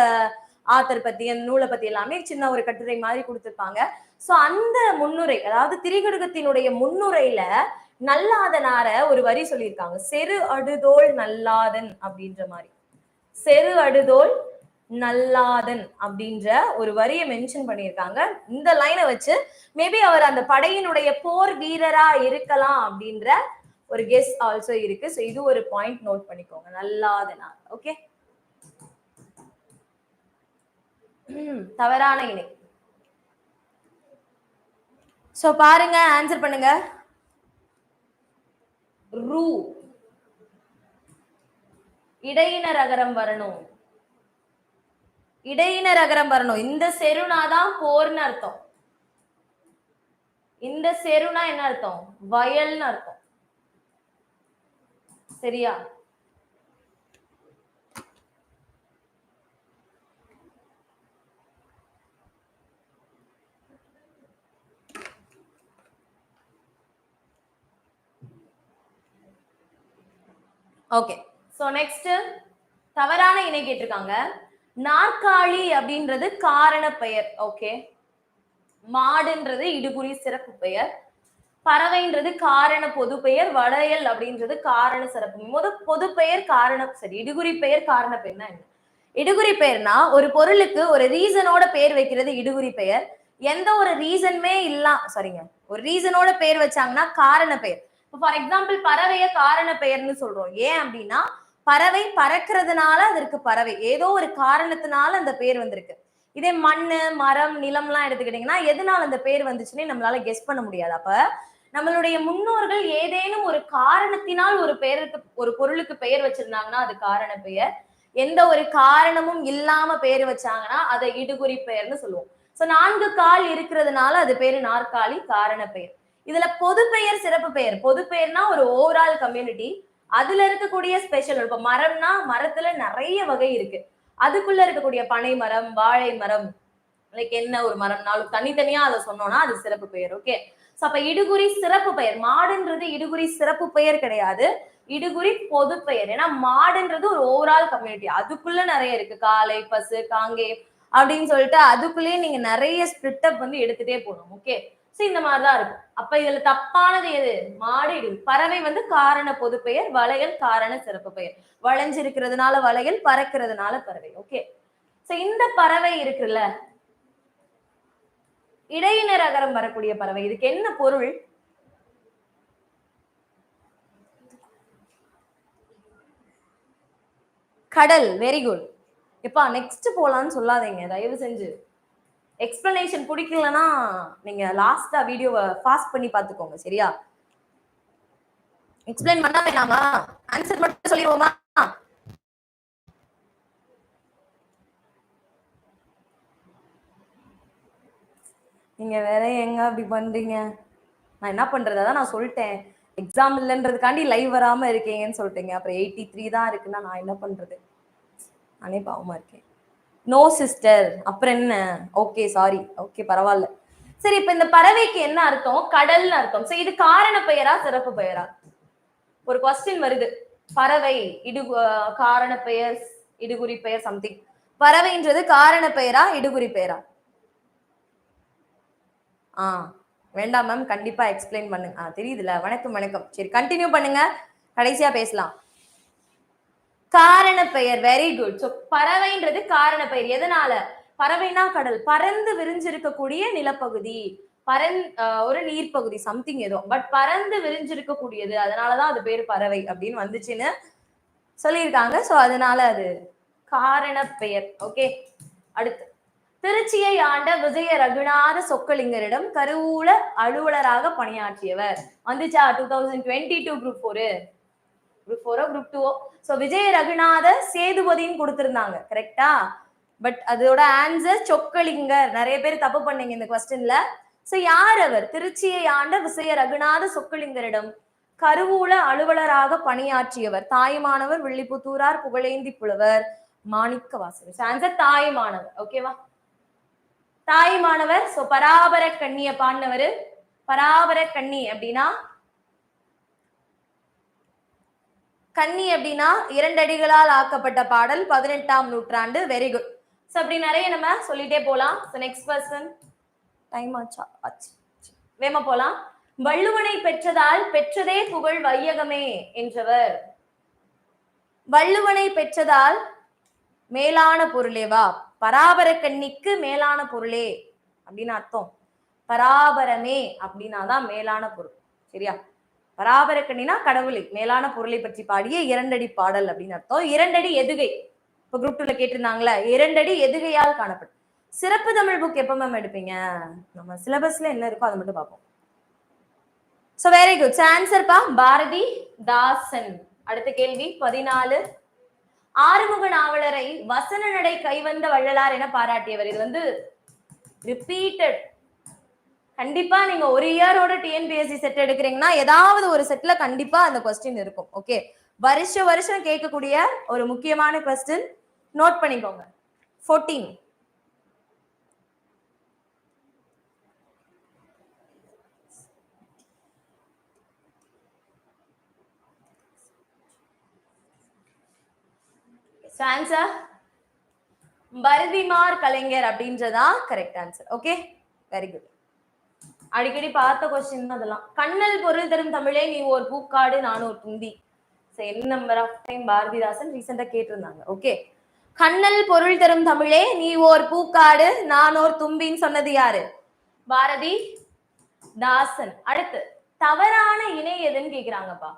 ஆத்தர் பத்தி, அந்த நூலை பத்தி எல்லாமே சின்ன ஒரு கட்டுரை மாதிரி கொடுத்திருப்பாங்க. சோ அந்த முன்னுரை, அதாவது திரிகடுகத்தினுடைய முன்னுரையில நல்லாதனார ஒரு வரி சொல்லியிருக்காங்க, செரு அடுதோள் நல்லாதன் அப்படின்ற மாதிரி. செரு அடுதோள் நல்லாதன் அப்படின்ற ஒரு வரியை மென்ஷன் பண்ணியிருக்காங்க. இந்த லைனை வச்சு மேபி அவர் அந்த படையினுடைய போர் வீரரா இருக்கலாம் அப்படின்ற ஒரு கெஸ் ஆல்சோ இருக்கு. சோ இது ஒரு பாயிண்ட் நோட் பண்ணிக்கோங்க, நல்லாதனார். ஓகே, தவறான இணை. சோ பாருங்க, ஆன்சர் பண்ணுங்க. ரூ, இடையினர் அகரம் வரணும், இடையினர் அகரம் வரணும். இந்த செருனாதான் போர்னு அர்த்தம். இந்த செருனா என்ன அர்த்தம், வயல்னு அர்த்தம். சரியா? ஓகே, சோ நெக்ஸ்ட் தவறான இணை கேட்டிருக்காங்க. நாற்காலி அப்படின்றது காரண பெயர். ஓகே, மாடுன்றது இடுகுறி சிறப்பு பெயர், பறவைன்றது காரண பொது பெயர், வளையல் அப்படின்றது காரண சிறப்பு. பொது பெயர் காரணம், சரி, இடுகுறி பெயர் காரண பெயர்னா என்ன? இடுகுறி பெயர்னா ஒரு பொருளுக்கு ஒரு ரீசனோட பெயர் வைக்கிறது இடுகுறி பெயர். எந்த ஒரு ரீசனுமே சரிங்க, ஒரு ரீசனோட பெயர் வச்சாங்கன்னா காரண பெயர். ஃபார் எக்ஸாம்பிள் பறவைய காரண பெயர்னு சொல்றோம். ஏன் அப்படின்னா பறவை பறக்கிறதுனால அதற்கு பறவை, ஏதோ ஒரு காரணத்தினால அந்த பேர் வந்திருக்கு. இதே மண்ணு, மரம், நிலம்லாம் எடுத்துக்கிட்டீங்கன்னா எதனால அந்த பேர் வந்துச்சுன்னே நம்மளால கெஸ் பண்ண முடியாது. அப்ப நம்மளுடைய முன்னோர்கள் ஏதேனும் ஒரு காரணத்தினால் ஒரு பெயருக்கு, ஒரு பொருளுக்கு பெயர் வச்சிருந்தாங்கன்னா அது காரண பெயர். எந்த ஒரு காரணமும் இல்லாம பேர் வச்சாங்கன்னா அதை இடுகுறி பெயர்னு சொல்லுவோம். சோ 4 கால் இருக்கிறதுனால அது பேரு நாற்காலி, காரண பெயர். இதுல பொது பெயர், சிறப்பு பெயர். பொது பெயர்னா ஒரு ஓவரால் கம்யூனிட்டி, அதுல இருக்கக்கூடிய ஸ்பெஷல். இப்ப மரம்னா மரத்துல நிறைய வகை இருக்கு, அதுக்குள்ள இருக்கக்கூடிய பனை மரம், வாழை மரம், லைக் என்ன ஒரு மரம்னாலும் தனித்தனியா அதை சொன்னோம்னா அது சிறப்பு பெயர். ஓகே, அப்ப இடுகுறி சிறப்பு பெயர். மாடுன்றது இடுகுறி சிறப்பு பெயர் கிடையாது, இடுகுறி பொது பெயர். ஏன்னா மாடுன்றது ஒரு ஓவரால் கம்யூனிட்டி, அதுக்குள்ள நிறைய இருக்கு, காளை, பசு, காங்கே அப்படின்னு சொல்லிட்டு அதுக்குள்ளேயே நீங்க நிறைய ஸ்பிளிட் அப் வந்து எடுத்துட்டே போகணும். ஓகே, சோ இந்த மாதிரிதான் இருக்கும். அப்ப இதுல தப்பானது எது, மாடு, இடுகுறி. பறவை வந்து காரண பொது பெயர், வளையல் காரண சிறப்பு பெயர். வளைஞ்சிருக்கிறதுனால வளையல், பறக்கிறதுனால பறவை. ஓகே, சோ இந்த பறவை இருக்குல்ல, இடையினர் அகரம் வரக்கூடிய பறவை, இதுக்கு என்ன பொருள்? கடல். Very good. எப்பா நெக்ஸ்ட் போலான்னு சொல்லாதீங்க தயவு செஞ்சு. எக்ஸ்பிளனேஷன் பிடிக்கலன்னா நீங்க லாஸ்டா வீடியோவை பாஸ் பண்ணி பார்த்துக்கோங்க, சரியா? எக்ஸ்பிளைன் பண்ண வேணாமா? ஆன்சர் மட்டும் சொல்லிடுவோமா? நீங்க வேற எங்க அப்படி பண்றீங்க? நான் என்ன பண்றது? அதான் நான் சொல்லிட்டேன், எக்ஸாம் இல்லைன்றதுக்காண்டி லைவ் வராம இருக்கீங்கன்னு சொல்லிட்டீங்க. அப்புறம் 83 தான் இருக்குன்னா நான் என்ன பண்றது? நானே பாவமா இருக்கேன். நோ சிஸ்டர், அப்புறம் என்ன? ஓகே சாரி, ஓகே பரவாயில்ல. சரி, இப்ப இந்த பறவைக்கு என்ன அர்த்தம்? கடல்னு அர்த்தம். சரி, இது காரண பெயரா சிறப்பு பெயரா? ஒரு கொஸ்டின் வருது, பறவை காரண பெயர், இடுகுறி பெயர், சம்திங். பறவைன்றது காரண பெயரா இடுகுறி பெயரா? வேண்டாம் மேம், கண்டிப்பா எக்ஸ்பிளைன் பண்ணுங்க. தெரியுதுல, வணக்கம் வணக்கம். சரி, கண்டினியூ பண்ணுங்க, கடைசியா பேசலாம். காரண பெயர், வெரி குட். சோ பறவைன்றது காரண பெயர். எதனால? பறவைனா கடல், பறந்து விரிஞ்சிருக்கக்கூடிய நிலப்பகுதி, ஒரு நீர்ப்பகுதி, சம்திங் ஏதோ, பட் பறந்து விரிஞ்சிருக்கக்கூடியது, அதனாலதான் அது பேர் பறவை அப்படின்னு வந்துச்சுன்னு சொல்லியிருக்காங்க. சோ அதனால அது காரண பெயர். ஓகே, அடுத்து, திருச்சியை ஆண்ட விஜய ரகுநாத சொக்கலிங்கரிடம் கருவூல அலுவலராக பணியாற்றியவர். வந்துச்சா 2022 group 4, group 4 group 2? So Vijaya Raghunatha சேதுபதின்னு கொடுத்திருந்தாங்க, கரெக்டா? பட் அதோட ஆன்சர் சொக்கலிங்கர். நிறைய பேர் தப்பு பண்ணீங்க இந்த கொஸ்டின்ல. சோ யார் அவர்? திருச்சியை ஆண்ட விஜய ரகுநாத சொக்கலிங்கரிடம் கருவூல அலுவலராக பணியாற்றியவர். தாயுமானவர், வில்லிபுத்தூரார், புகழேந்தி புலவர், மாணிக்க வாசகர். ஆன்சர் தாயுமானவர். ஓகேவா? தாயுமானவர். சோ பராபர கண்ணிய பாடினவர். பராபர கண்ணி அப்படின்னா, கண்ணி அப்படின்னா 2 அடிகளால் ஆக்கப்பட்ட பாடல், 18ஆம் நூற்றாண்டு. Very good. சோ அப்படி நிறைய நம்ம சொல்லிட்டே போலாம். So next person. டைம் ஆச்சா? வேமா போலாம். வள்ளுவனை பெற்றதால் பெற்றதே புகழ் வையகமே என்றவர். வள்ளுவனை பெற்றதால் மேலான பொருளேவா? பராபர கண்ணிக்கு மேலான பொருளே அப்படின்னு அர்த்தம். பராபரமே அப்படின்னாதான் மேலான பொருள், சரியா? பராபர கண்ணினா கடவுளை, மேலான பொருளை பற்றி பாடிய 2 அடி பாடல் அப்படின்னு அர்த்தம். 2 அடி எதுகை, இப்ப குரூப் 2ல கேட்டிருந்தாங்களே, 2 அடி எதுகையால் காணப்படும். சிறப்பு தமிழ் புக் எப்ப மேம் எடுப்பீங்க? நம்ம சிலபஸ்ல என்ன இருக்கோ அதை மட்டும் பார்ப்போம். So very good. ஆன்சர் பா, பாரதி தாசன். அடுத்த கேள்வி 14. ஆறுமுக நாவலரை வசன நடை கைவந்த வள்ளலார் என பாராட்டியவர். இது வந்து ரிப்பீட்டட். கண்டிப்பா நீங்க ஒரு இயரோட டிஎன்பிஎஸ்சி செட் எடுக்கிறீங்கன்னா ஏதாவது ஒரு செட்ல கண்டிப்பா அந்த கொஸ்டின் இருக்கும். ஓகே, வருஷம் கேட்கக்கூடிய ஒரு முக்கியமான கொஸ்டின், நோட் பண்ணிக்கோங்க. 14. ஆன்சர் பரதிமார் கலைஞர் அப்படின்றதா correct answer. Okay, very good. அடிக்கடி பார்த்த கொஸ்டின் அதெல்லாம். கண்ணல் பொருள் தரும் தமிழே நீ ஒரு பூக்காடு நான் ஒரு தும்பி. என் நம்பர் ஆஃப் டைம் பாரதிதாசன் ரீசெண்டா கேட்டிருந்தாங்க. ஓகே, கண்ணல் பொருள் தரும் தமிழே நீ ஓர் பூக்காடு நான் ஓர் தும்பின்னு சொன்னது யாரு? பாரதி தாசன். அடுத்து, தவறான இணை எதுன்னு கேக்குறாங்கப்பா.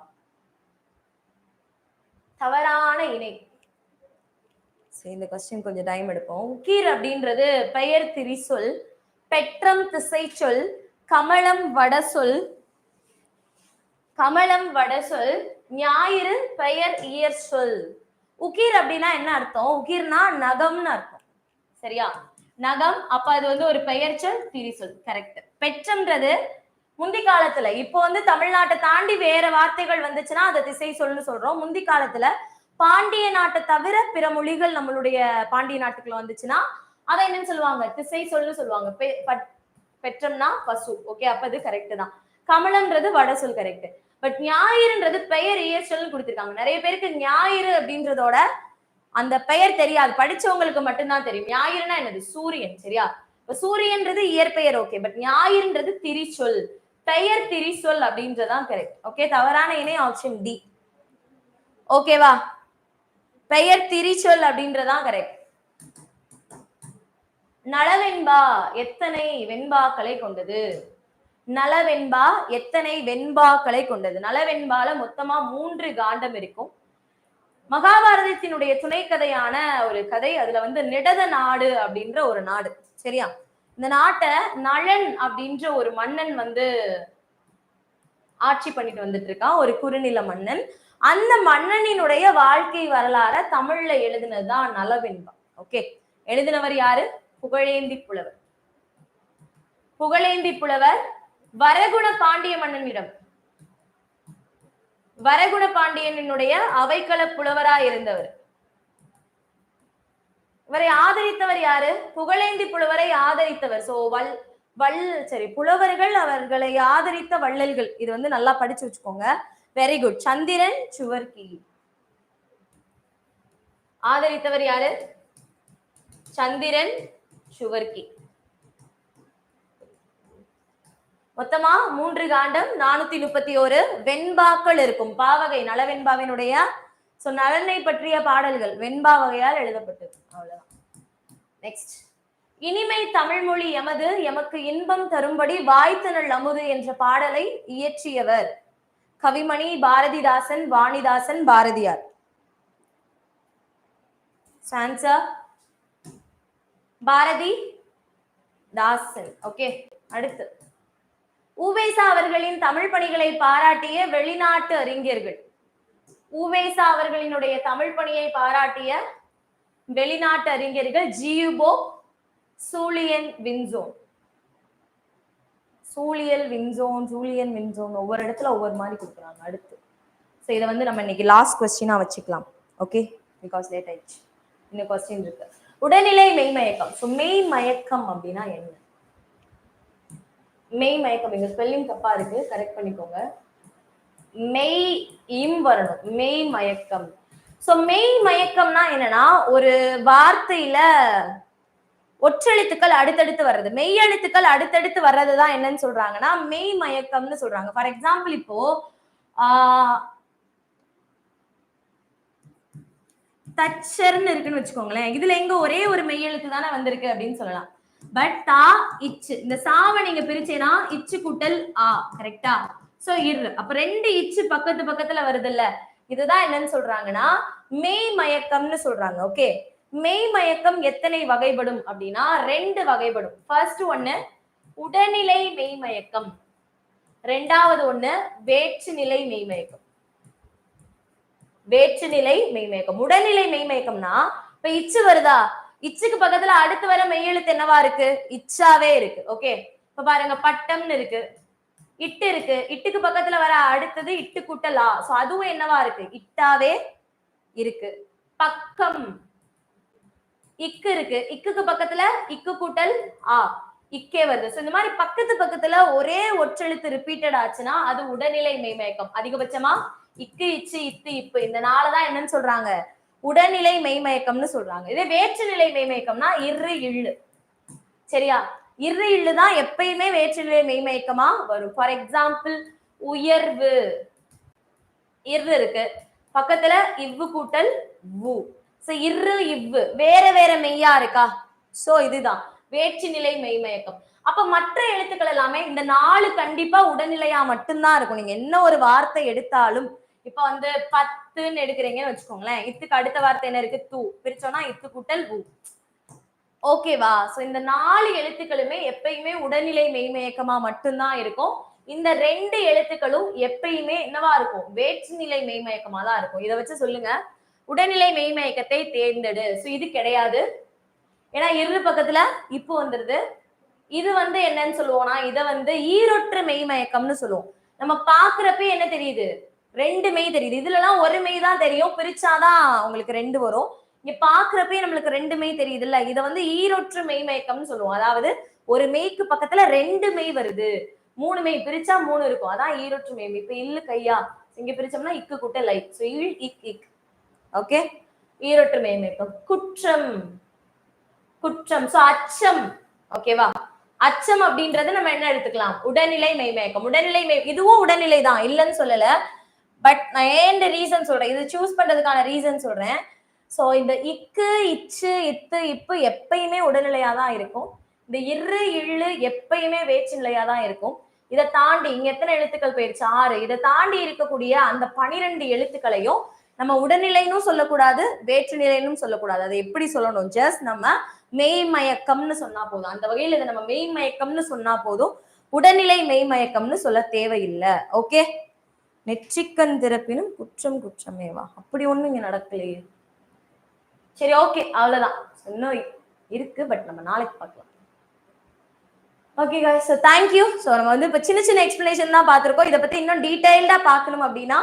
தவறான இணை. இந்த கொஸ்டின் கொஞ்சம் டைம் எடுப்போம். உக்கீர் அப்படின்றது பெயர் திரிசொல், பெற்றம் திசை சொல், கமலம் வடசொல், கமலம் வடசொல், ஞாயிறு பெயர் இயற் சொல். உக்கீர் அப்படின்னா என்ன அர்த்தம்? உக்கீர்னா நகம்னு அர்த்தம், சரியா? நகம். அப்ப அது வந்து ஒரு பெயர் சொல், திரிசொல். கரெக்ட். பெற்றம்ன்றது முந்தி காலத்துல, இப்போ வந்து தமிழ்நாட்டை தாண்டி வேற வார்த்தைகள் வந்துச்சுன்னா அதை திசை சொல்னு சொல்றோம். முந்தி காலத்துல பாண்டிய நாட்டை தவிர பிற மொழிகள் நம்மளுடைய பாண்டிய நாட்டுக்குள்ள வந்துச்சுன்னா அதை என்னன்னு சொல்லுவாங்க? திசை சொல்னு சொல்லுவாங்க. பெற்றம்னா பசு. ஓகே, அப்ப அது கரெக்ட் தான். கமலம்ன்றது வட சொல், கரெக்ட். பட் ஞாயிறுன்றது பெயர் இயற்சொல் கொடுத்திருக்காங்க. நிறைய பேருக்கு ஞாயிறு அப்படின்றதோட அந்த பெயர் தெரியாது, படிச்சவங்களுக்கு மட்டும்தான் தெரியும். ஞாயிறுனா என்னது? சூரியன், சரியா? இப்ப சூரியன்றது இயற்பெயர், ஓகே. பட் ஞாயிறுன்றது திரிசொல், பெயர் திரிசொல் அப்படின்றதான் கரெக்ட். ஓகே, தவறான இணை ஆப்ஷன் டி. ஓகேவா? பெயர் திரிசொல் அப்படின்றதான் கரெக்ட். நலவெண்பா எத்தனை வெண்பாக்களை கொண்டது? நலவெண்பா எத்தனை வெண்பாக்களை கொண்டது? நலவெண்பால மொத்தமா 3 காண்டம் இருக்கும். மகாபாரதத்தினுடைய துணை கதையான ஒரு கதை. அதுல வந்து நிடத நாடு அப்படின்ற ஒரு நாடு, சரியா? இந்த நாட்டை நளன் அப்படின்ற ஒரு மன்னன் வந்து ஆட்சி பண்ணிட்டு வந்துட்டு இருக்கான், ஒரு குறுநில மன்னன். அந்த மன்னனினுடைய வாழ்க்கை வரலாற தமிழ்ல எழுதினதுதான் நலவெண்பா. ஓகே, எழுதினவர் யாரு? புகழேந்தி புலவர். புகழேந்தி புலவர் வரகுண பாண்டிய மன்னனிடம், வரகுண பாண்டியனுடைய அவைக்கள புலவரா இருந்தவர். இவரை ஆதரித்தவர் யாரு? புகழேந்தி புலவரை ஆதரித்தவர். சோ சரி, புலவர்கள் அவர்களை ஆதரித்த வள்ளல்கள், இது வந்து நல்லா படிச்சு வச்சுக்கோங்க. Very good. சந்திரன் சுவர்கி ஆதரித்தவர் யாரு? சந்திரன் சுவர்கி. மொத்தமா 3 காண்டம், 431 வெண்பாக்கள் இருக்கும். பாவகை நலவெண்பாவினுடைய நலனை பற்றிய பாடல்கள் வெண்பா வகையால் எழுதப்பட்டது. அவ்வளவுதான். நெக்ஸ்ட், இனிமை தமிழ்மொழி எமது, எமக்கு இன்பம் தரும்படி வாய்த்தனள் அமுது என்ற பாடலை இயற்றியவர் கவிமணி பாரதிதாசன், வாணிதாசன், பாரதியார். ஆன்சர் பாரதி தாசன். ஓகே, அடுத்து உவேசா அவர்களின் தமிழ் பணிகளை பாராட்டிய வெளிநாட்டு அறிஞர்கள். உவேசா அவர்களினுடைய தமிழ் பணியை பாராட்டிய வெளிநாட்டு அறிஞர்கள் ஜியூபோ, சூலியன் வின்சோன். சூழியல் வின்சோன், ஜூலியன் வின்சோன், ஒவ்வொரு இடத்துல ஒவ்வொரு மாதிரி கொடுக்குறாங்க. அடுத்து இதை வந்து நம்ம இன்னைக்கு லாஸ்ட் கொஸ்டினா வச்சுக்கலாம். ஓகே, பிகாஸ் லேட் ஆயிடுச்சு. இன்னும் கொஸ்டின் இருக்கு. உடல்நிலை மெய்மயக்கம். ஸோ மெய்மயக்கம் அப்படின்னா என்ன? மெய்மயக்கம், இங்க ஸ்பெல்லிங் தப்பா இருக்கு, கரெக்ட் பண்ணிக்கோங்க. மெய் இம் வரணும், மெய் மயக்கம். சோ மெய் மயக்கம்னா என்னன்னா, ஒரு வார்த்தையில ஒற்றெழுத்துக்கள் அடுத்தடுத்து வர்றது, மெய் எழுத்துக்கள் அடுத்தடுத்து வர்றதுதான் என்னன்னு சொல்றாங்கன்னா மெய் மயக்கம்னு சொல்றாங்க. ஃபார் எக்ஸாம்பிள், இப்போ தச்சர்னு இருக்குன்னு வச்சுக்கோங்களேன். இதுல எங்க ஒரே ஒரு மெய் எழுத்து தானே வந்திருக்கு அப்படின்னு சொல்லலாம். பட் தா இச்சு, இந்த சாவை நீங்க பிரிச்சேனா இச்சு கூட்டல் ஆ, கரெக்டா? சோ இரு, அப்ப 2 இச்சு பக்கத்துல வருது இல்ல, இதுதான் என்னன்னு சொல்றாங்கன்னா மெய் மயக்கம்னு சொல்றாங்க. ஓகே, மெய் மயக்கம் எத்தனை வகைப்படும் அப்படின்னா 2 வகைப்படும். ஃபர்ஸ்ட் ஒன்னு உடல்நிலை மெய் மயக்கம், ரெண்டாவது ஒண்ணு வேற்றுநிலை மெய் மயக்கம். வேற்றுநிலை மெய்மயக்கம். உடல்நிலை மெய்மயக்கம்னா இப்ப இச்சு வருதா, இச்சுக்கு பக்கத்துல அடுத்து வர மெய்யெழுத்து என்னவா இருக்கு? இச்சாவே இருக்கு. ஓகே, இப்ப பாருங்க, பட்டம்னு இருக்கு, இட்டு இருக்கு, இட்டுக்கு பக்கத்துல வர அடுத்தது இட்டு கூட்டல் ஆ, சோ அதுவும் என்னவா இருக்கு? இட்டாவே இருக்கு. பக்கம் இக்கு இருக்கு, இக்குக்கு பக்கத்துல இக்கு கூட்டல் ஆ, இக்கே வருது. சோ இந்த மாதிரி பக்கத்துல ஒரே ஒற்றெழுத்து ரிப்பீட்டட் ஆச்சுன்னா அது உடல்நிலை மெய்மயக்கம். அதிகபட்சமா இக்கு இச்சு இத்து இப்பு, இந்த நாளதான் என்னன்னு சொல்றாங்க? உடல்நிலை மெய்மயக்கம்னு சொல்றாங்க. இதே வேற்றுநிலை மெய்மயக்கம்னா இரு இள்ளு. சரியா? இரு இள்ளு தான் எப்பயுமே வேற்றுநிலை மெய்மயக்கமா வரும். ஃபார் எக்ஸாம்பிள், உயர்வு, இரு இருக்கு, பக்கத்துல இவ்வு கூட்டல் வு, சோ இரு இவ்வு வேற வேற மெய்யா இருக்கா? சோ இதுதான் வேற்றுநிலை மெய்மயக்கம். அப்ப மற்ற எழுத்துக்கள் எல்லாமே இந்த 4 கண்டிப்பா உடல்நிலையா மட்டும்தான் இருக்கும். நீங்க என்ன ஒரு வார்த்தை எடுத்தாலும், இப்ப வந்து 10ன்னு எடுக்கிறீங்கன்னு வச்சுக்கோங்களேன், இத்துக்கு அடுத்த வார்த்தை என்ன இருக்கு? தூ, பிரிச்சோம்னா இத்து கூட்டல் ஊ. ஓகேவா? சோ இந்த 4 எழுத்துக்களுமே எப்பயுமே உடல்நிலை மெய்மயக்கமா மட்டும்தான் இருக்கும். இந்த 2 எழுத்துக்களும் எப்பயுமே என்னவா இருக்கும்? வேற்றுநிலை மெய்மயக்கமா தான் இருக்கும். இதை வச்சு சொல்லுங்க, உடல்நிலை மெய்மயக்கத்தை தேர்ந்தெடு. சோ இது கிடையாது, ஏன்னா இரு பக்கத்துல இப்போ வந்துருது. இது வந்து என்னன்னு சொல்லுவோம்னா, இதை வந்து ஈரொற்று மெய்மயக்கம்னு சொல்லுவோம். நம்ம பாக்குறப்ப என்ன தெரியுது? 2 மெய் தெரியுது. இதுல எல்லாம் ஒரு மெய் தான் தெரியும், பிரிச்சாதான் உங்களுக்கு 2 வரும். இங்க பாக்குறப்பே நம்மளுக்கு 2 மெய் தெரியுது இல்ல, இதை வந்து ஈரொற்று மெய்மயக்கம்னு சொல்லுவோம். அதாவது ஒரு மெய்க்கு பக்கத்துல 2 மெய் வருது, 3 மெய் பிரிச்சா 3 இருக்கும், அதான் ஈரொற்று மெய். இப்ப இல்லு கையா, இங்க பிரிச்சோம்னா இக்கு கூட்டல் லை, சோ இல் இக் இக். ஓகே, ஈரொற்று மெய்மயக்கம். குற்றம், குற்றம், சோ அச்சம். ஓகேவா? அச்சம் அப்படின்றது நம்ம என்ன எடுத்துக்கலாம்? உடல்நிலை மெய்மயக்கம். உடல்நிலை இதுவும் உடல்நிலை தான், இல்லைன்னு சொல்லல. பட் நான் ஏன் ரீசன் சொல்றேன், இது சூஸ் பண்றதுக்கான ரீசன் சொல்றேன். சோ இந்த இக்கு இச்சு இத்து இப்பு எப்பயுமே உடல்நிலையா தான் இருக்கும். இந்த இரு இள்ளு எப்பயுமே வேற்று நிலையா தான் இருக்கும். இதை தாண்டி இங்க எத்தனை எழுத்துக்கள் போயிடுச்சு? 6. இதை தாண்டி இருக்கக்கூடிய அந்த 12 எழுத்துக்களையும் நம்ம உடல்நிலைன்னு சொல்லக்கூடாது, வேற்று நிலைன்னு சொல்லக்கூடாது. அதை எப்படி சொல்லணும்? ஜஸ்ட் நம்ம மெய்மயக்கம்னு சொன்னா போதும். அந்த வகையில் இதை நம்ம மெய்மயக்கம்னு சொன்னா போதும், உடல்நிலை மெய்மயக்கம்னு சொல்ல தேவையில்லை. ஓகே. நெற்றிக்கண் திறப்பினும் குற்றம் குற்றமேவா? அப்படி ஒண்ணும் இங்க நடக்கலையே. சரி, ஓகே, அவ்வளவுதான். இன்னும் இருக்கு, பட் நம்ம நாளைக்கு பார்க்கலாம். Okay guys, so thank you. So நம்ம வந்து இப்ப சின்ன சின்ன எக்ஸ்பிளனேஷன் தான் பார்த்திருக்கோம். இத பத்தி இன்னும் டீடைல்டா பார்க்கணும் அப்படின்னா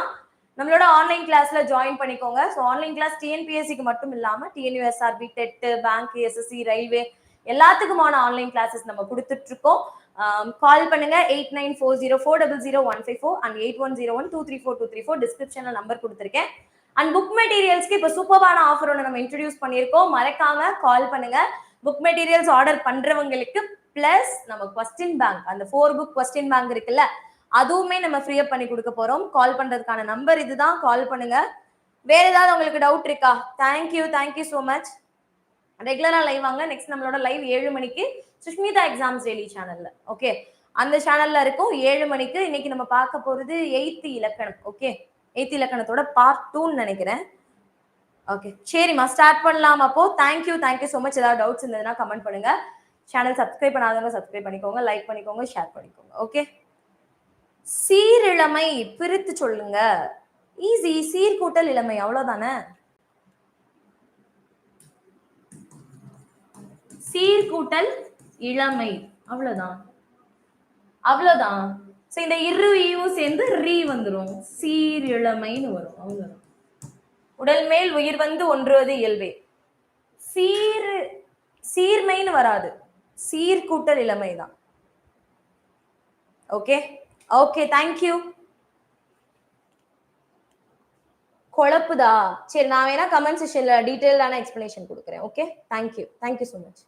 நம்மளோட ஆன்லைன் கிளாஸ்ல ஜாயின் பண்ணிக்கோங்க. ஸோ ஆன்லைன் கிளாஸ் டிஎன்பிஎஸ்சிக்கு மட்டும் இல்லாம TNUSRB, TET, bank, SSC, railway எல்லாத்துக்குமான ஆன்லைன் கிளாஸஸ் நம்ம கொடுத்துட்டு இருக்கோம். கால் பண்ணுங்க 8940400154 அண்ட் 8101234234. டிஸ்கிரிப்ஷன்ல நம்பர் கொடுத்துருக்கேன். அண்ட் புக் மெட்டீரியல்ஸ்க்கு இப்ப சூப்பரான ஆஃபர் ஒன்று நம்ம இன்ட்ரடியூஸ் பண்ணியிருக்கோம். மறக்காம கால் பண்ணுங்க. புக் மெட்டீரியல்ஸ் ஆர்டர் பண்றவங்களுக்கு பிளஸ் நம்ம கொஸ்டின் பேங்க், அந்த 4 புக் கொஸ்டின் பேங்க் இருக்குல்ல, அதுவுமே நம்ம ஃப்ரீ அப் பண்ணி கொடுக்க போறோம். கால் பண்றதுக்கான நம்பர் இதுதான், கால் பண்ணுங்க. வேற ஏதாவது உங்களுக்கு டவுட் இருக்கா? Thank you so much. ரெகுலரா லைவ் வாங்க. நெக்ஸ்ட் நம்மளோட லைவ் 7 மணிக்கு சுஷ்மிதா எக்ஸாம்ஸ் டெய்லி சேனல்ல. ஓகே, அந்த சேனல்ல இருக்கும் 7 மணிக்கு. இன்னைக்கு நம்ம பார்க்க போறது 8th இலக்கணம். ஓகே, 8th இலக்கணத்தோட பார்ட் 2ன்னு நினைக்கிறேன். ஓகே, சரிம்மா, ஸ்டார்ட் பண்ணலாம். அப்போ தேங்க்யூ சோ மச். ஏதாவது டவுட்ஸ் இருந்ததுன்னா கமெண்ட் பண்ணுங்க. சேனல் சப்ஸ்கிரைப் பண்ணாதவங்க சப்ஸ்கிரைப் பண்ணிக்கோங்க, லைக் பண்ணிக்கோங்க, ஷேர் பண்ணிக்கோங்க. ஓகே, சீரிழமை பிரித்து சொல்லுங்க. ஈஸி, சீர்கூட்டல் இளமை, அவ்வளவுதானே. சீர்கூட்டல் இளமை, அவ்வளவுதான். இந்த இரு சேர்ந்து ரீ வந்துரும், சீரிழமைன்னு வரும். அவ்வளவுதான். உடல் மேல் உயிர் வந்து ஒன்றுவது இயல்பே. சீர்மைன்னு வராது, சீர்கூட்டல் இளமை தான். Okay, thank you. குழப்புதா? சரி, நான் வேணா கமெண்ட் செக்ஷன்ல டீடைல்டான எக்ஸ்பிளனேஷன் கொடுக்குறேன். Okay, thank you so much.